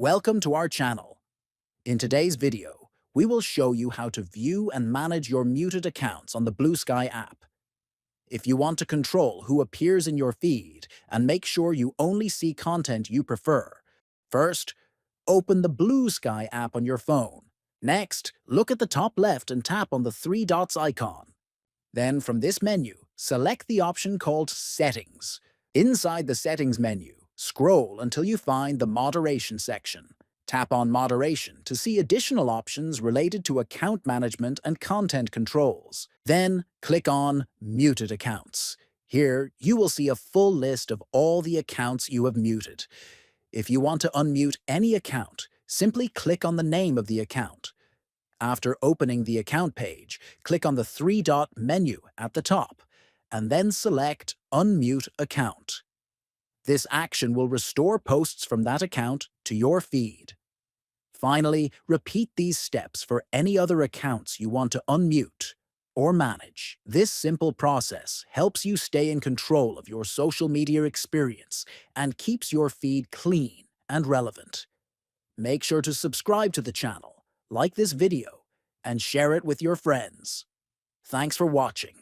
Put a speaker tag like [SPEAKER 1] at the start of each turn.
[SPEAKER 1] Welcome to our channel. In today's video, we will show you how to view and manage your muted accounts on the Bluesky app. If you want to control who appears in your feed and make sure you only see content you prefer, first, open the Bluesky app on your phone. Next, look at the top left and tap on the three dots icon. Then from this menu, select the option called Settings. Inside the Settings menu, scroll until you find the Moderation section. Tap on Moderation to see additional options related to account management and content controls. Then click on Muted Accounts. Here, you will see a full list of all the accounts you have muted. If you want to unmute any account, simply click on the name of the account. After opening the account page, click on the three-dot menu at the top, and then select Unmute Account. This action will restore posts from that account to your feed. Finally, repeat these steps for any other accounts you want to unmute or manage. This simple process helps you stay in control of your social media experience and keeps your feed clean and relevant. Make sure to subscribe to the channel, like this video, and share it with your friends. Thanks for watching.